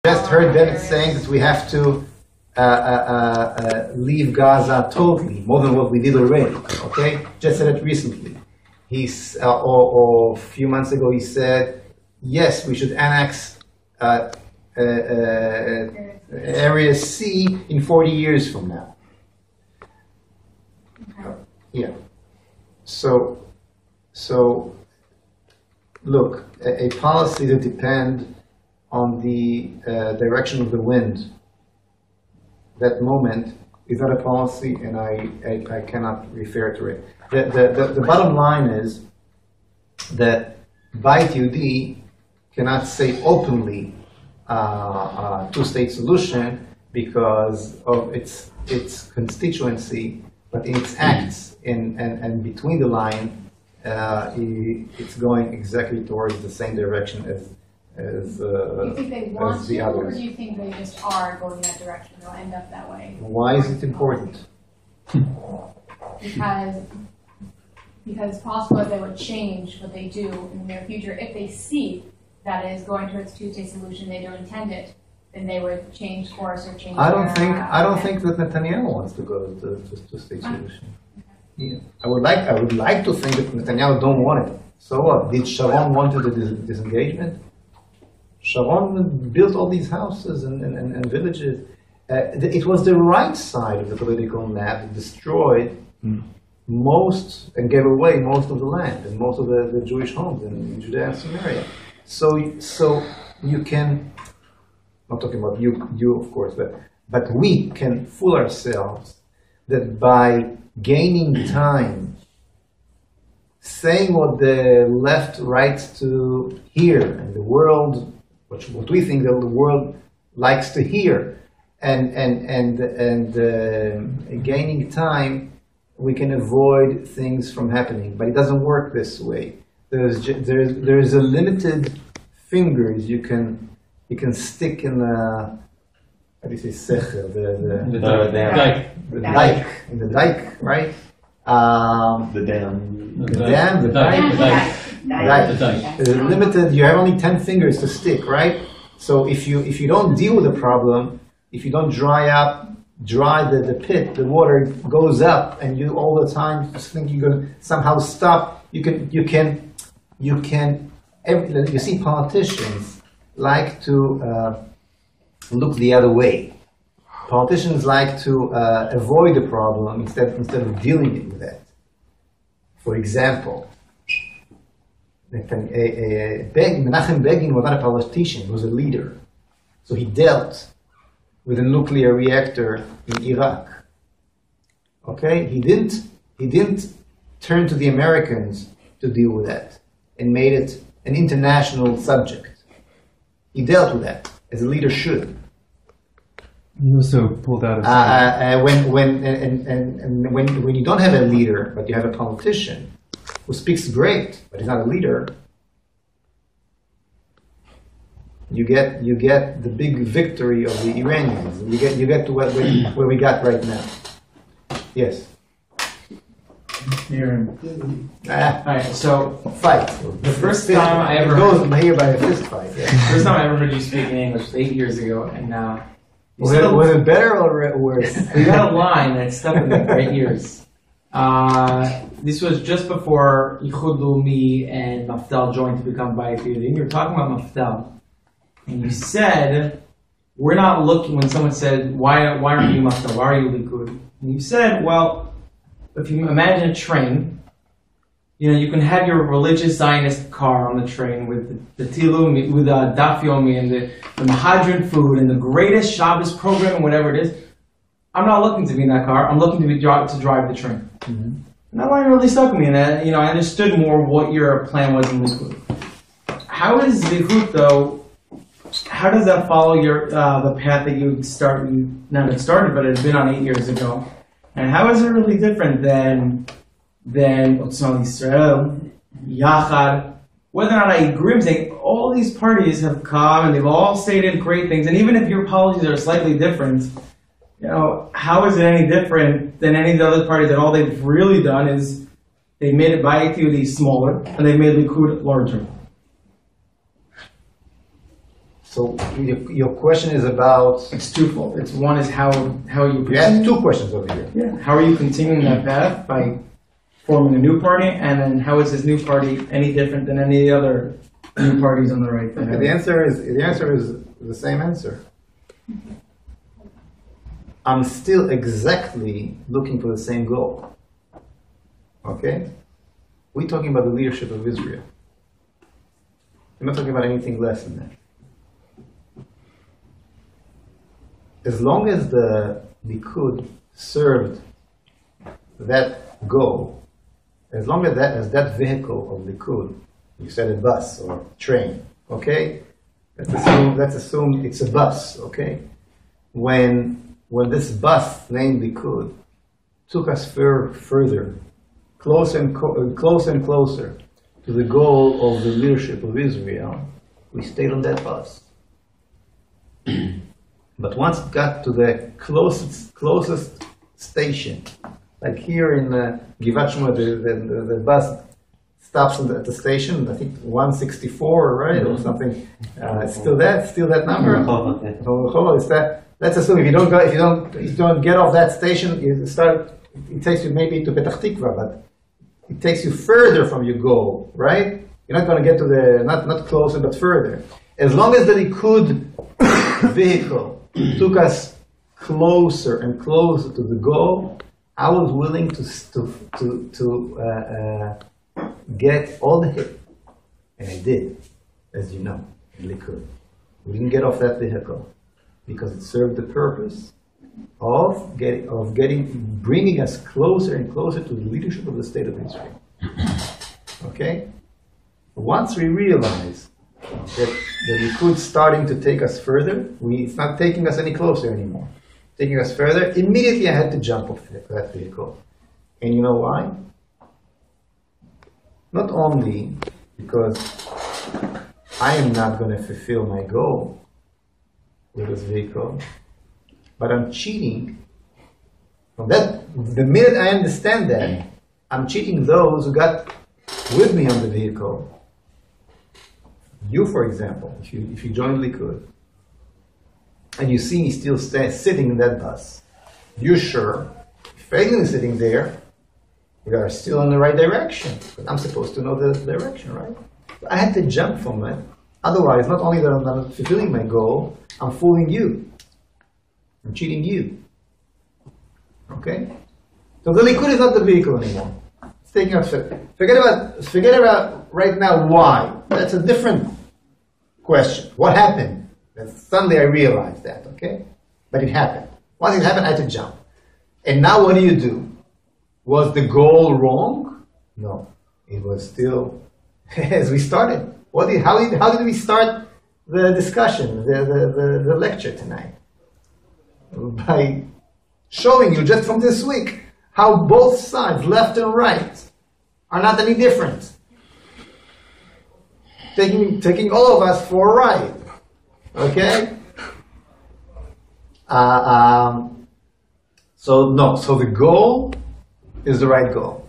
just heard Bennett saying that we have to leave Gaza totally, more than what we did already. Okay, just said it recently. He's or a few months ago he said, yes, we should annex Area C in 40 years from now. Okay. Yeah. So look, a policy that depends on the direction of the wind, that moment is not a policy, and I cannot refer to it. The bottom line is that Beit Yehudi cannot say openly two-state solution because of its constituency, but in its acts and between the line, it's going exactly towards the same direction as Do you think they want the to, others. or do you think they just are going that direction? They'll end up that way? Why is it important? Because it's possible that they would change what they do in the near future. If they see that it is going towards two-state solution, they don't intend it, then they would change course or change. I don't think that Netanyahu wants to go to two-state solution. Yeah. I would like to think that Netanyahu don't want it. So what? Did Sharon want the disengagement? Sharon built all these houses and villages. It was the right side of the political map that destroyed most and gave away most of the land and most of the Jewish homes in Judea and Samaria. So you can, not talking about you of course, but we can fool ourselves that by gaining time, saying what the left writes to hear, and the world, what we think that the world likes to hear, and gaining time, we can avoid things from happening. But it doesn't work this way. There's a limited fingers you can stick in the, how do you say, secher, the dike, right? The dam. The dike. Limited. You have only 10 fingers to stick, right? So if you don't deal with the problem, if you don't dry the pit, the water goes up, and you all the time just think you're going to somehow stop. You see politicians like to look the other way. Politicians like to avoid the problem instead of dealing with it. For example, Menachem Begin was not a politician; he was a leader. So he dealt with a nuclear reactor in Iraq. Okay, he didn't turn to the Americans to deal with that and made it an international subject. He dealt with that as a leader should. He also pulled out his when you don't have a leader, but you have a politician who speaks great, but he's not a leader, you get the big victory of the Iranians. You get to where we got right now. Yes. Alright, so Fight. the first time I ever goes here by a fist fight. Yeah. first time I ever heard you speak in English was 8 years ago, and Was it better or worse? we got a line that stuck with me for 8 years. This was just before Yichud Leumi and Mafdal joined to become Bayit Yehudi. You were talking about Mafdal, and you said, "We're not looking." When someone said, "Why aren't you Mafdal? Why are you Likud?" And you said, "Well, if you imagine a train, you can have your religious Zionist car on the train with the Tilum, with the Daf Yomi and the Mahadran food and the greatest Shabbos program and whatever it is. I'm not looking to be in that car. I'm looking to drive the train." Mm-hmm. And that line really stuck with me, and I understood more what your plan was in Likud. How is Zehut, though? How does that follow the path that you started? Not it started, but it had been on 8 years ago. And how is it really different than Otzma Yisrael, Yachad? Whether or not I agree with saying all these parties have come and they've all stated great things, and even if your policies are slightly different, how is it any different than any of the other parties that all they've really done is they made it Bayit Yehudi smaller and they made Likud larger? So your question is about, It's twofold. It's one is how you you asked two questions over here. Yeah. How are you continuing that path by forming a new party, and then how is this new party any different than any other new parties on the right? Okay, the answer is the same answer. I'm still exactly looking for the same goal. Okay? We're talking about the leadership of Israel. We're not talking about anything less than that. As long as the Likud served that goal, as long as that vehicle of Likud, you said a bus or train, okay? Let's assume it's a bus, okay? When this bus named Likud took us further, closer and closer to the goal of the leadership of Israel, we stayed on that bus. But once it got to the closest station, like here in Givat Shmuel, the bus stops at the station, I think 164, right, or something. It's still that number. It's that. Let's assume if you don't get off that station, it takes you maybe to Petach Tikva, but it takes you further from your goal, right? You're not going to get to not closer, but further. As long as the Likud vehicle took us closer and closer to the goal, I was willing to get all the hit, and I did, as you know, in Likud. We didn't get off that vehicle because it served the purpose of bringing us closer and closer to the leadership of the state of Israel. Okay? Once we realize that the Likud starting to take us further, it's not taking us any closer anymore. Taking us further, immediately I had to jump off that vehicle. And you know why? Not only because I am not going to fulfill my goal with this vehicle, but I'm cheating. The minute I understand that, I'm cheating those who got with me on the vehicle. You, for example, if you join Likud, and you see me still sitting in that bus, you're sure, if Feiglin is sitting there, we are still in the right direction. But I'm supposed to know the direction, right? So I had to jump from it. Otherwise, not only that I'm not fulfilling my goal, I'm fooling you. I'm cheating you. Okay? So the Likud is not the vehicle anymore. It's taking us. Forget about right now why. That's a different question. What happened? And suddenly I realized that, okay? But it happened. Once it happened, I had to jump. And now what do? Was the goal wrong? No. It was still as we started. How did we start the discussion, the lecture tonight? By showing you just from this week how both sides, left and right, are not any different. Taking all of us for a ride. Okay? So the goal is the right goal.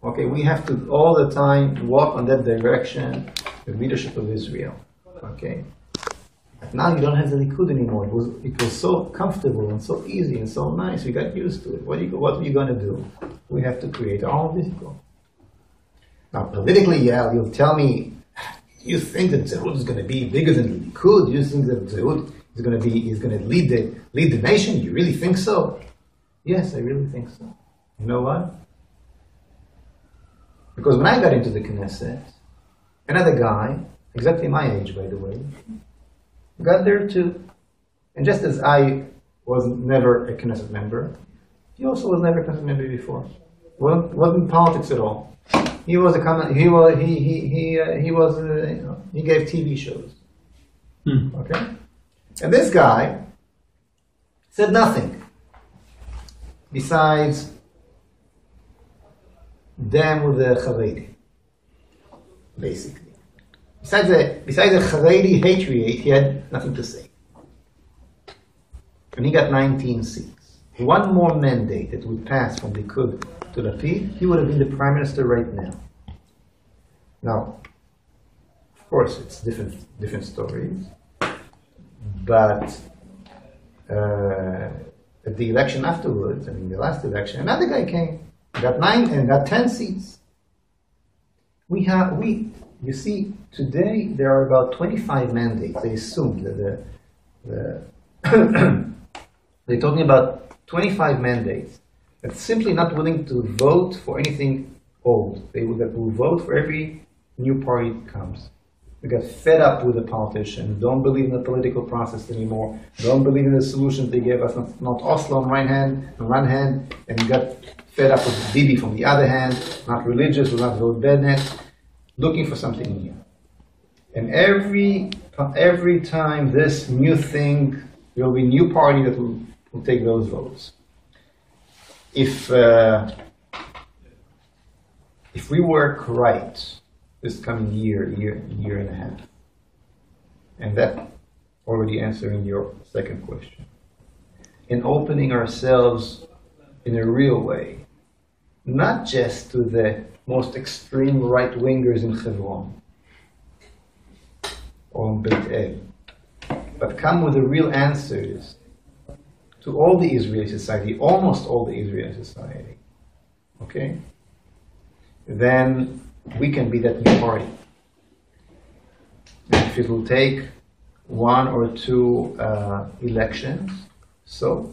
Okay, we have to all the time walk on that direction, the leadership of Israel. Okay? But now you don't have the Likud anymore. It was so comfortable and so easy and so nice. We got used to it. What are you going to do? We have to create our own vehicle. Now, politically, yeah, you'll tell me, you think that Zehut is going to be bigger than the Likud? You think that Zehut is going to lead the nation? You really think so? Yes, I really think so. You know what? Because when I got into the Knesset, another guy, exactly my age, by the way, got there too. And just as I was never a Knesset member, he also was never a Knesset member before. Wasn't politics at all. He was he gave TV shows. Okay? And this guy said nothing besides damn with the Haredi, basically. Besides the Haredi hatred, he had nothing to say. And he got 19 seats. One more mandate that would pass from Likud to Lapid, he would have been the prime minister right now. Now, of course, it's different stories. But at the election afterwards, I mean the last election, another guy came, got 9 and got 10 seats. You see, today there are about 25 mandates. They assume that they're talking about 25 mandates that's simply not willing to vote for anything old. That will vote for every new party that comes. We got fed up with the politicians, don't believe in the political process anymore, don't believe in the solutions they gave us, not Oslo on one hand, and got fed up with Bibi from the other hand, not religious, will not vote Bennett, looking for something new. And every time this new thing, there will be a new party that will take those votes. If we work right this coming year and a half, and that already answering your second question, in opening ourselves in a real way, not just to the most extreme right-wingers in Hebron or in Beit El, but come with the real answers to all the Israeli society, almost all the Israeli society, okay? Then we can be that new party. And if it will take 1 or 2 elections, so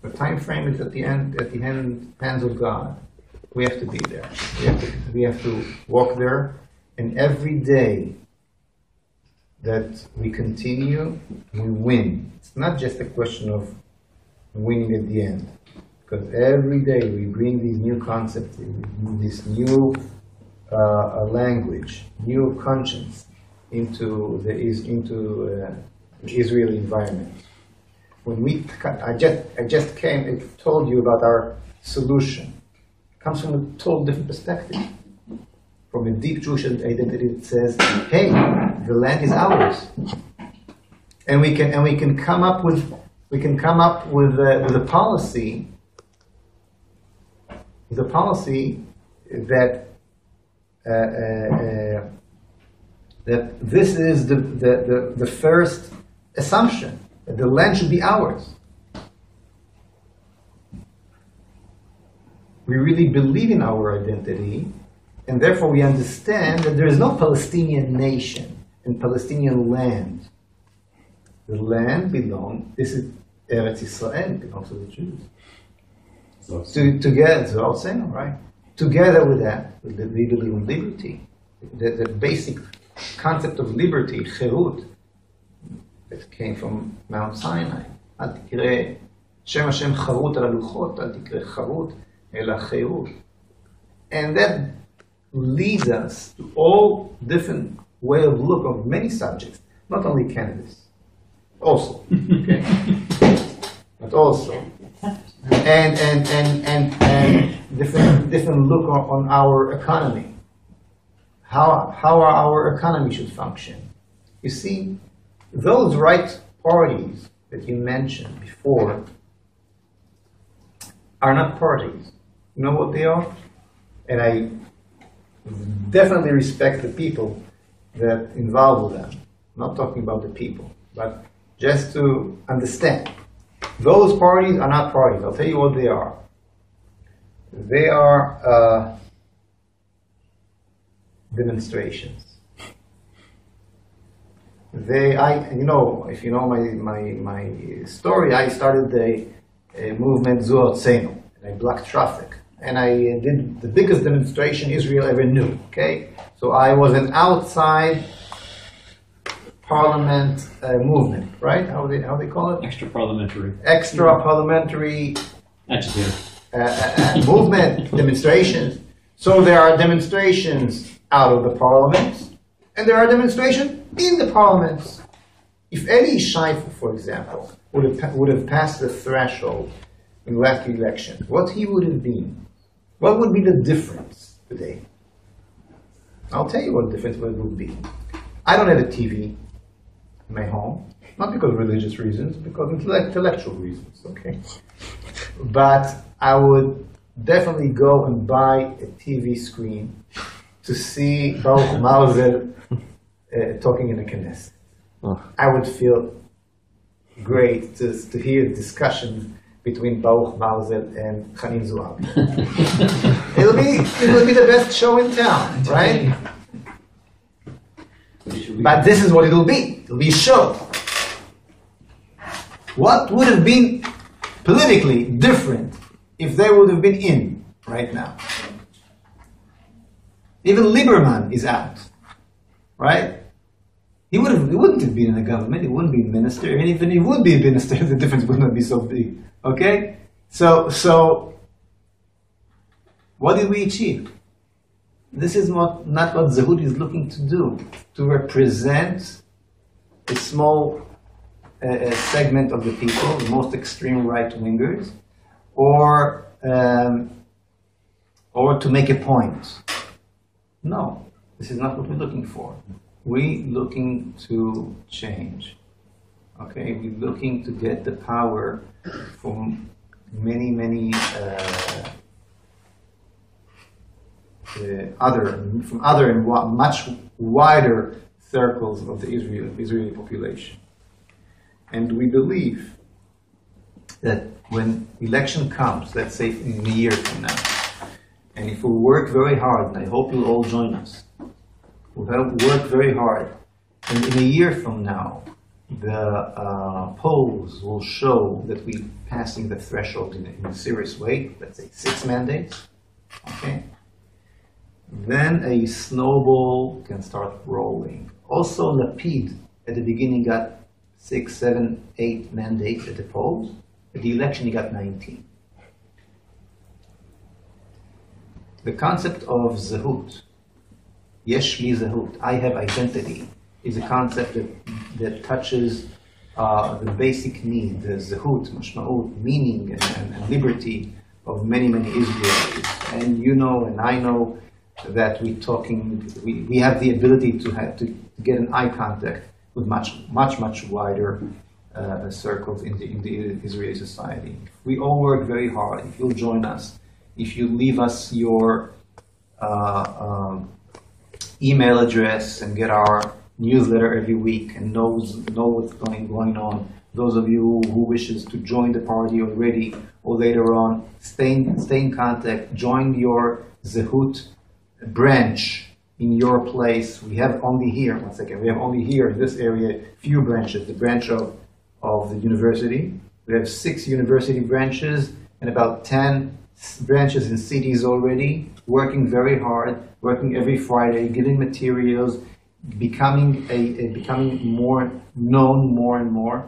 the time frame is at the hands of God. We have to be there. We have to walk there, and every day that we continue, we win. It's not just a question of winning at the end, because every day we bring these new concepts, this new language, new conscience into the Israeli environment. I just came and told you about our solution. It comes from a total different perspective, from a deep Jewish identity that says, "Hey, the land is ours," and we can come up with a policy, that that this is the first assumption, that the land should be ours. We really believe in our identity, and therefore we understand that there is no Palestinian nation and Palestinian land. The land belongs, this is Eretz Israel, belongs to the Jews. Together, it's all saying, right? Together with that, we believe in liberty. The basic concept of liberty, Zehut, that came from Mount Sinai. אל תקרא שם השם חרוט על הלוחות, אל תקרא חרוט אלא חירות. And that leads us to all different way of look of many subjects, not only cannabis, also, okay, but also, and different look on our economy, how our economy should function. You see, those right parties that you mentioned before are not parties. You know what they are? And I definitely respect the people that involved with them. I'm not talking about the people, but just to understand. Those parties are not parties. I'll tell you what they are. They are demonstrations. If you know my story, I started a movement Zehut, and I blocked traffic. And I did the biggest demonstration Israel ever knew, okay? So I was an outside parliament movement, right? How they call it? Extra parliamentary agitator. Movement, demonstrations. So there are demonstrations out of the parliaments, and there are demonstrations in the parliaments. If Eli Shaifu, for example, would have passed the threshold in the last election, what he would have been? What would be the difference today? I'll tell you what the difference would be. I don't have a TV in my home, not because of religious reasons, because of intellectual reasons, okay? But I would definitely go and buy a TV screen to see Baruch Mauser talking in a Knesset. I would feel great to hear the discussion between Baruch Marzel and Hanin Zuhabi. It will be the best show in town, right? But this is what it will be. It will be a show. What would have been politically different if they would have been in right now? Even Lieberman is out, right? He wouldn't have been in the government. He wouldn't be a minister. And even if he would be a minister, the difference would not be so big. Okay? So what did we achieve? This is not what Zehut is looking to do, to represent a small segment of the people, the most extreme right-wingers, or to make a point. No, this is not what we're looking for. We're looking to change. Okay, we're looking to get the power from many other and much wider circles of the Israeli population. And we believe that when election comes, let's say in a year from now, and if we work very hard, and I hope you'll all join us, we'll work very hard, and in a year from now, the polls will show that we're passing the threshold in a serious way, let's say 6 mandates, okay? Then a snowball can start rolling. Also, Lapid at the beginning got 6, 7, 8 mandates at the polls. At the election, he got 19. The concept of Zehut, Yesh li Zehut, I have identity, is a concept that touches the basic need, the Zehut, Mashma'ut, meaning and liberty of many Israelis. And you know, and I know, that we have the ability to get an eye contact with much wider circles in the Israeli society. If we all work very hard, if you'll join us, if you leave us your email address and get our newsletter every week and know what's going on, those of you who wishes to join the party already or later on, stay in contact, join your Zehut branch in your place. We have only here in this area few branches. The branch of the university. We have 6 university branches and about 10 branches in cities already, working very hard, working every Friday, getting materials, becoming more known more and more.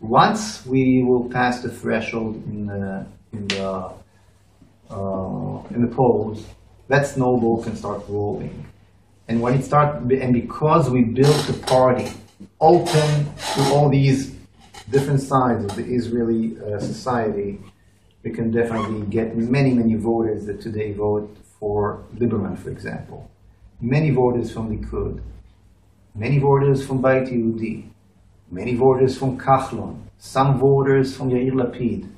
Once we will pass the threshold in the polls, that snowball can start rolling. And when it and because we built the party open to all these different sides of the Israeli society, we can definitely get many voters that today vote for Lieberman, for example. Many voters from Likud, many voters from Bayit Yehudi, many voters from Kachlon, some voters from Yair Lapid.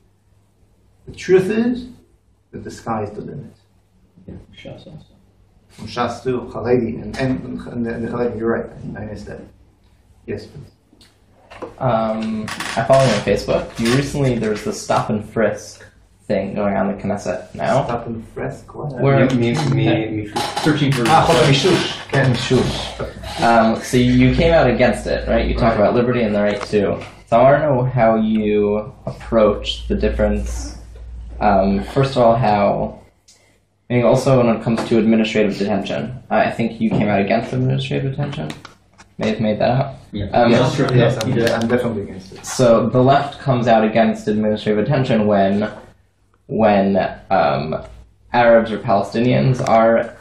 The truth is that the sky is the limit. Yeah, Shas also. From Shas too, Haredi, and Haredi, you're right, I missed that. Yes, please. I follow you on Facebook. There was the stop and frisk thing going on in the Knesset now. Stop and frisk? What? Where Searching for... Mishush. So you came out against it, right? You talk about liberty and the right to. So I want to know how you approach the difference. First of all, and also when it comes to administrative detention. I think you came out against administrative detention. May have made that up. Yes, I'm definitely against it. So the left comes out against administrative detention when Arabs or Palestinians are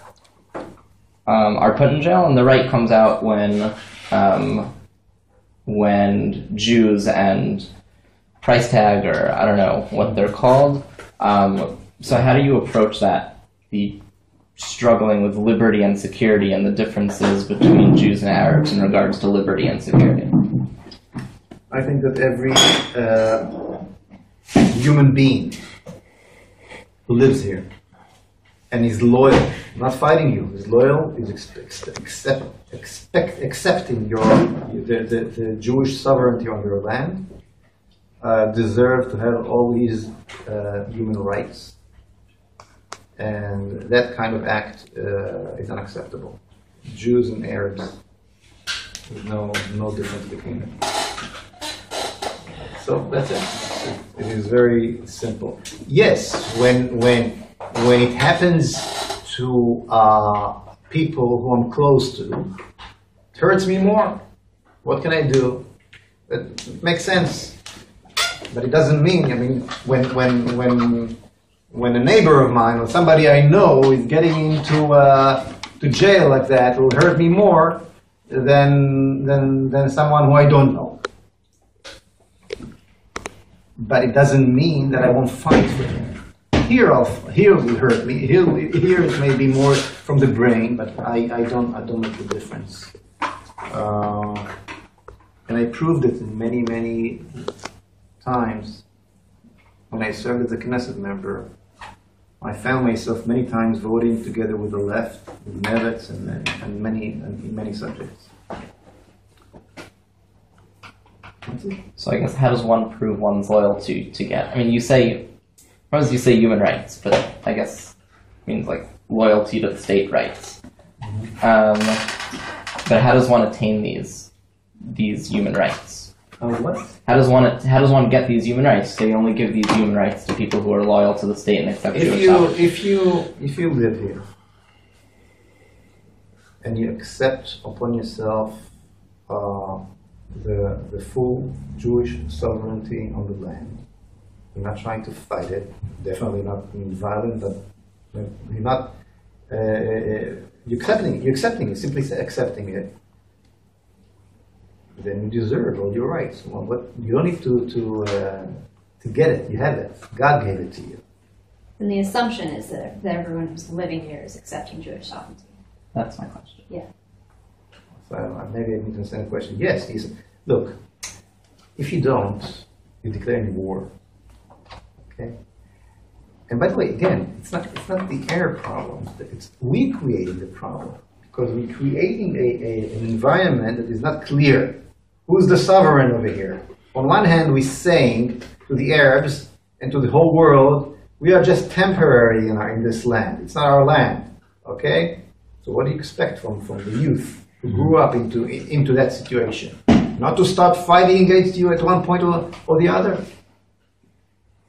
put in jail, and the right comes out when Jews and price tag, or I don't know what they're called. So how do you approach that? The struggling with liberty and security and the differences between Jews and Arabs in regards to liberty and security? I think that every human being who lives here and he's loyal, not fighting you. He's loyal. He's accepting the Jewish sovereignty on their land. Deserve to have all these human rights, and that kind of act is unacceptable. Jews and Arabs, there's no difference between them. So that's it. It is very simple. Yes, when it happens to people who I'm close to, it hurts me more. What can I do? It makes sense. But it doesn't mean, I mean, when a neighbor of mine or somebody I know is getting into to jail like that, it will hurt me more than someone who I don't know. But it doesn't mean that I won't fight for him. Here it will hurt me. Here it may be more from the brain, but I don't make the difference. And I proved it in many times when I served as a Knesset member. I found myself many times voting together with the left, with Nevetz, and many subjects. So I guess how does one prove one's loyalty to get? I mean, you say human rights, but I guess it means like loyalty to the state rights. But how does one attain these human rights? What? How does one get these human rights? They only give these human rights to people who are loyal to the state and accept Jewish sovereignty. If you live here and you accept upon yourself the full Jewish sovereignty on the land, you're not trying to fight it. Definitely not being violent, but you're not. You're accepting it. Simply accepting it. Then you deserve all your rights. Well, but you don't need to get it. You have it. God gave it to you. And the assumption is that everyone who's living here is accepting Jewish sovereignty. That's my question. Yeah. So maybe I didn't understand the question. Yes, look, if you don't, you're declaring war. Okay? And by the way, again, it's not the Arab problem. We created the problem because we're creating an environment that is not clear. Who's the sovereign over here? On one hand, we're saying to the Arabs and to the whole world, we are just temporary in this land. It's not our land. Okay? So what do you expect from the youth who grew up into that situation? Not to start fighting against you at one point or the other.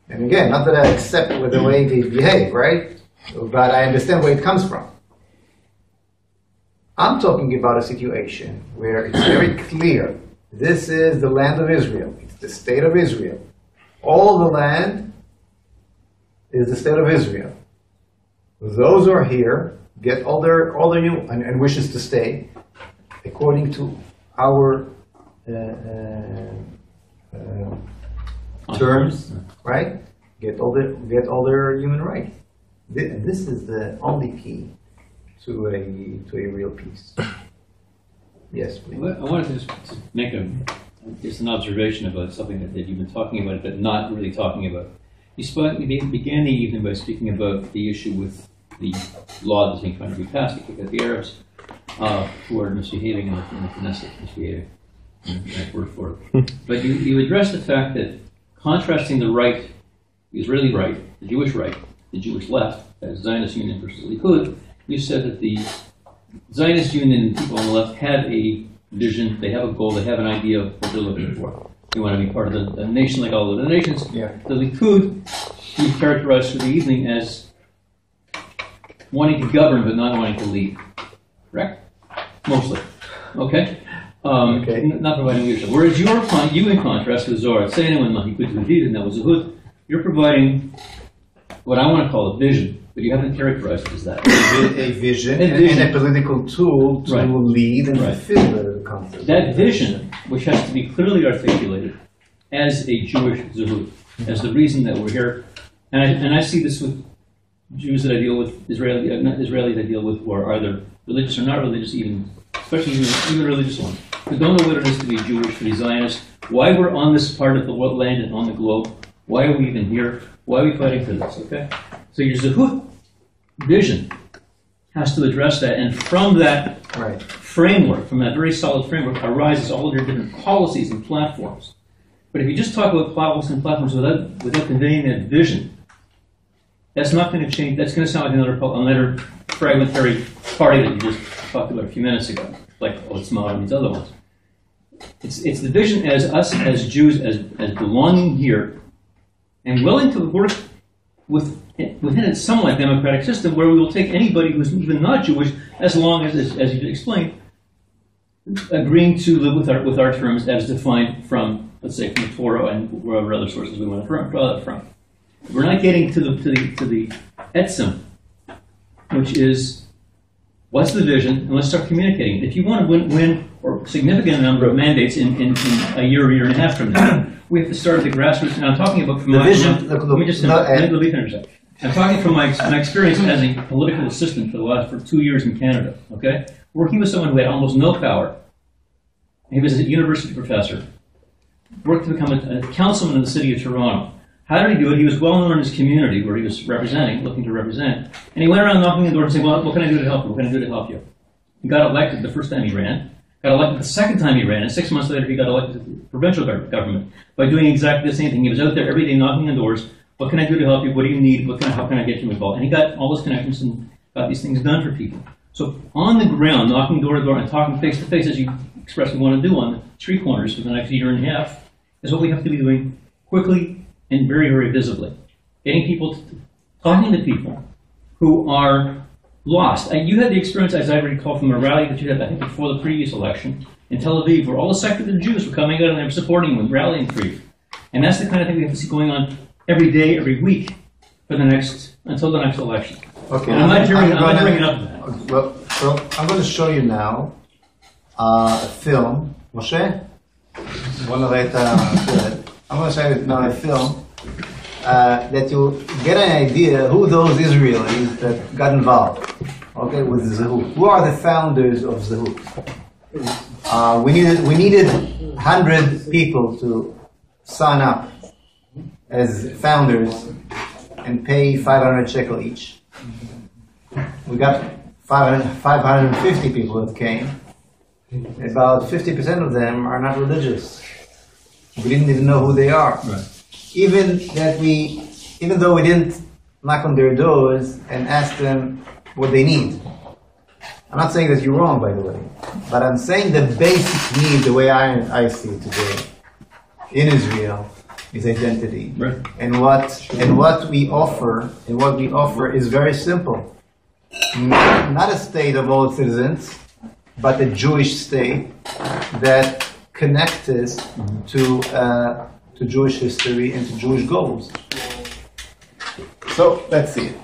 And again, not that I accept with the way they behave, right? But I understand where it comes from. I'm talking about a situation where it's very clear. This is the land of Israel. It's the state of Israel. All the land is the state of Israel. Those who are here get all their and wishes to stay according to our terms, right? Get all their human rights. This is the only key to a real peace. Yes, please. I wanted to just make an observation about something that you've been talking about, but not really talking about. You began the evening by speaking about the issue with the law that's being trying to be passed because the Arabs who are misbehaving in the Knesset, misbehaving. Nice word for it. But you addressed the fact that contrasting the right, the Israeli right, the Jewish right, the Jewish left, as Zionist Union versus Likud, you said that the Zionist Union and people on the left have a vision, they have a goal, they have an idea of what they're looking for. They want to be part of a nation like all other nations. Yeah. The Likud, you characterized for the evening as wanting to govern but not wanting to lead. Correct? Mostly. Okay? Okay. Not providing leadership. Whereas you in contrast with Zohar, saying when Likud and that was Zehut, you're providing what I want to call a vision. But you haven't characterized it as that. A vision and a political tool to lead and fulfill the concept. That vision, which has to be clearly articulated as a Jewish Zehut, as the reason that we're here. And I see this with Jews that I deal with, not Israelis I deal with who are either religious or not religious, especially even religious ones, who don't know what it is to be Jewish, to be Zionist, why we're on this part of the land and on the globe, why are we even here, why are we fighting for this, okay? So your Zehut vision has to address that, and from that Right. framework, from that very solid framework, arises all of your different policies and platforms. But if you just talk about policies and platforms without conveying that vision, that's not going to change. That's going to sound like another fragmentary party that you just talked about a few minutes ago, like Otzma and these other ones. It's the vision as us as Jews as belonging here and willing to work within a somewhat democratic system where we will take anybody who's even not Jewish as long as you explained, agreeing to live with our terms as defined from, let's say, from the Torah and wherever other sources we want to draw that from. We're not getting to the etzem, which is what's the vision, and let's start communicating. If you want to win or significant number of mandates in a year and a half from now, we have to start at the grassroots. And I'm talking about from The my vision. let me finish that. I'm talking from my experience as a political assistant for 2 years in Canada. Okay, working with someone who had almost no power. He was a university professor. Worked to become a councilman in the city of Toronto. How did he do it? He was well known in his community where he was looking to represent. And he went around knocking the door and saying, well, what can I do to help you? What can I do to help you? He got elected the first time he ran, got elected the second time he ran, and 6 months later he got elected to the provincial government by doing exactly the same thing. He was out there every day knocking on doors. What can I do to help you? What do you need? How can I get you involved? And he got all those connections and got these things done for people. So on the ground, knocking door to door and talking face to face, as you expressly want to do on the street corners for the next year and a half, is what we have to be doing quickly and very, very visibly. Getting people, talking to people who are lost. And you had the experience, as I recall, from a rally that you had, I think, before the previous election in Tel Aviv, where all the secular Jews were coming out and they were supporting you and rallying for you. And that's the kind of thing we have to see going on every day, every week, for until the next election. Okay. And I'm not bringing up that. Well, so I'm going to show you now a film. Moshe? I'm going to show you now a film that you get an idea who those Israelis that got involved, okay, with Zehut. Who are the founders of Zehut? We needed 100 people to sign up as founders and pay 500 shekel each. We got 550 people that came. About 50% of them are not religious. We didn't even know who they are. Right. Even though we didn't knock on their doors and ask them what they need. I'm not saying that you're wrong, by the way, but I'm saying the basic need, the way I see it today, in Israel, is identity. Right. And what we offer is very simple. Not a state of all citizens, but a Jewish state that connects us to Jewish history and to Jewish goals. So let's see it.